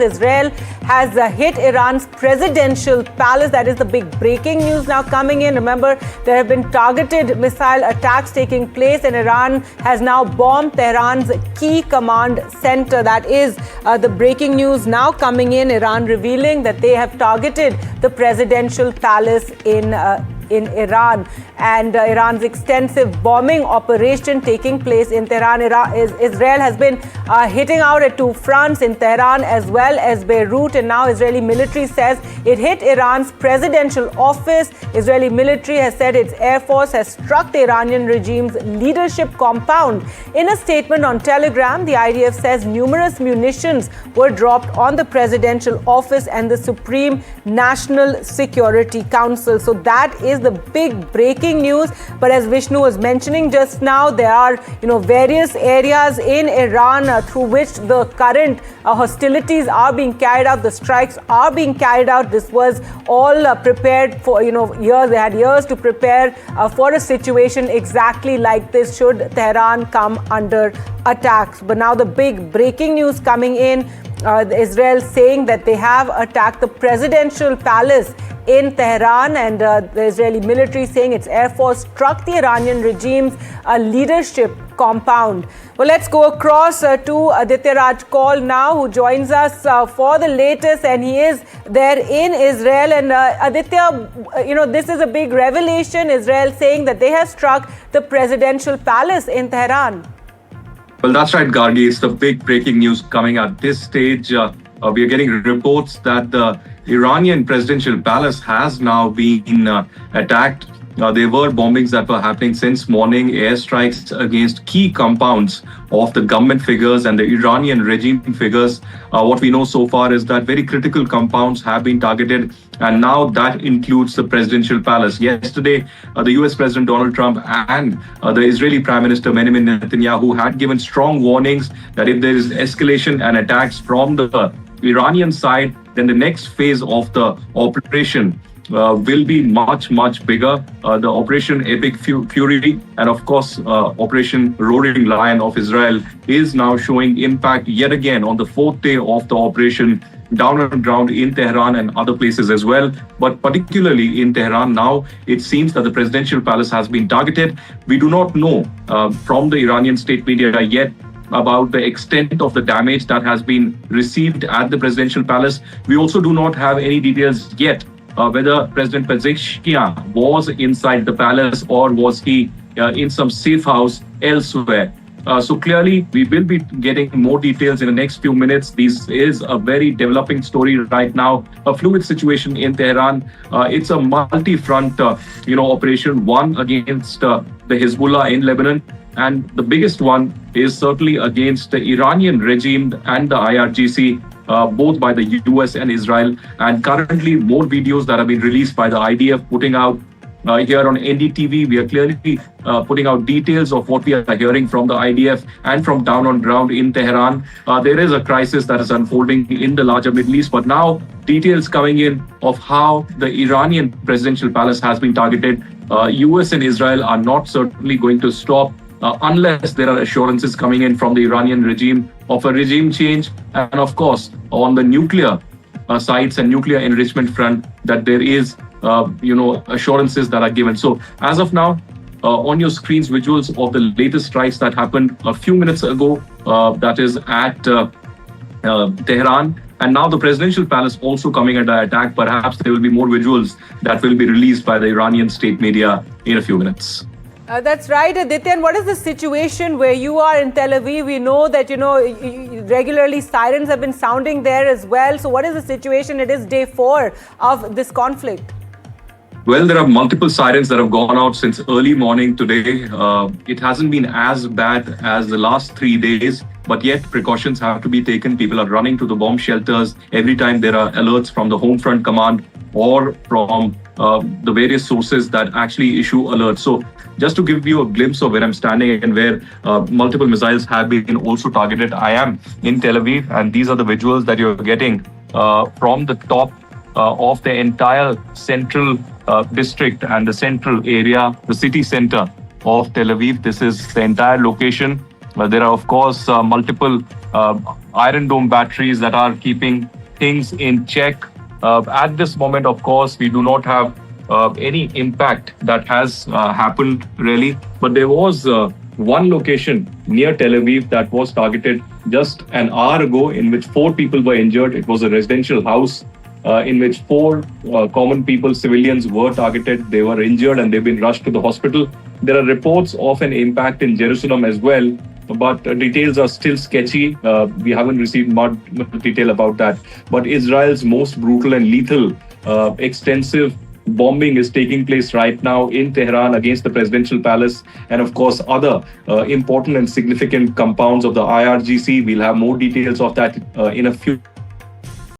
Israel has hit Iran's presidential palace. That is the big breaking news now coming in. Remember, there have been targeted missile attacks taking place, and Iran has now bombed Tehran's key command center. That is the breaking news now coming in. Iran revealing that they have targeted the presidential palace in Iran, and Iran's extensive bombing operation taking place in Tehran. Israel has been hitting out at two fronts, in Tehran as well as Beirut, and now Israeli military says it hit Iran's presidential office. Israeli military has said its air force has struck the Iranian regime's leadership compound. In a statement on Telegram, the IDF says numerous munitions were dropped on the presidential office and the Supreme National Security Council. So that is the big breaking news. But as Vishnu was mentioning just now, there are various areas in Iran through which the current hostilities are being carried out. The strikes are being carried out. This was all prepared for years. They had years to prepare for a situation exactly like this should Tehran come under attacks. But now the big breaking news coming in, Israel saying that they have attacked the presidential palace in Tehran, and the Israeli military saying its air force struck the Iranian regime's leadership compound. Well, let's go across to Aditya Raj Kaul now, who joins us for the latest, and he is there in Israel. And Aditya, this is a big revelation. Israel saying that they have struck the presidential palace in Tehran. Well, that's right, Gargi. It's the big breaking news coming at this stage. We are getting reports that the Iranian presidential palace has now been attacked. There were bombings that were happening since morning, airstrikes against key compounds of the government figures and the Iranian regime figures. What we know so far is that very critical compounds have been targeted, and now that includes the presidential palace. Yesterday, the US President Donald Trump and the Israeli Prime Minister Benjamin Netanyahu had given strong warnings that if there is escalation and attacks from the Iranian side, then the next phase of the operation will be much bigger. The Operation Epic Fury and of course Operation Roaring Lion of Israel is now showing impact yet again on the fourth day of the operation, down on ground in Tehran and other places as well. But particularly in Tehran now, it seems that the presidential palace has been targeted. We do not know from the Iranian state media yet about the extent of the damage that has been received at the presidential palace. We also do not have any details yet whether President Pezeshkian was inside the palace or was he in some safe house elsewhere. So clearly, we will be getting more details in the next few minutes. This is a very developing story right now, a fluid situation in Tehran. It's a multi-front, operation, one against the Hezbollah in Lebanon, and the biggest one is certainly against the Iranian regime and the IRGC, both by the US and Israel. And currently, more videos that have been released by the IDF putting out here on NDTV. We are clearly putting out details of what we are hearing from the IDF and from down on ground in Tehran. There is a crisis that is unfolding in the larger Middle East, but now details coming in of how the Iranian presidential palace has been targeted. US and Israel are not certainly going to stop unless there are assurances coming in from the Iranian regime of a regime change, and of course on the nuclear sites and nuclear enrichment front that there is assurances that are given. So as of now, on your screens, visuals of the latest strikes that happened a few minutes ago, that is at Tehran. And now the presidential palace also coming under attack. Perhaps there will be more visuals that will be released by the Iranian state media in a few minutes. That's right, Aditya. And what is the situation where you are in Tel Aviv? We know that, regularly sirens have been sounding there as well. So what is the situation? It is day 4 of this conflict. Well, there are multiple sirens that have gone out since early morning today. It hasn't been as bad as the last 3 days, but yet precautions have to be taken. People are running to the bomb shelters every time there are alerts from the Home Front Command or from the various sources that actually issue alerts. So just to give you a glimpse of where I'm standing and where multiple missiles have been also targeted, I am in Tel Aviv, and these are the visuals that you're getting from the top of the entire central district and the central area, the city center of Tel Aviv. This is the entire location. There are, of course, multiple Iron Dome batteries that are keeping things in check. At this moment, of course, we do not have any impact that has happened really, but there was one location near Tel Aviv that was targeted just an hour ago, in which 4 people were injured. It was a residential house in which 4 common people, civilians, were targeted. They were injured and they've been rushed to the hospital. There are reports of an impact in Jerusalem as well, but details are still sketchy. We haven't received much detail about that. But Israel's most brutal and lethal, extensive bombing is taking place right now in Tehran against the presidential palace and, of course, other important and significant compounds of the IRGC. We'll have more details of that in a few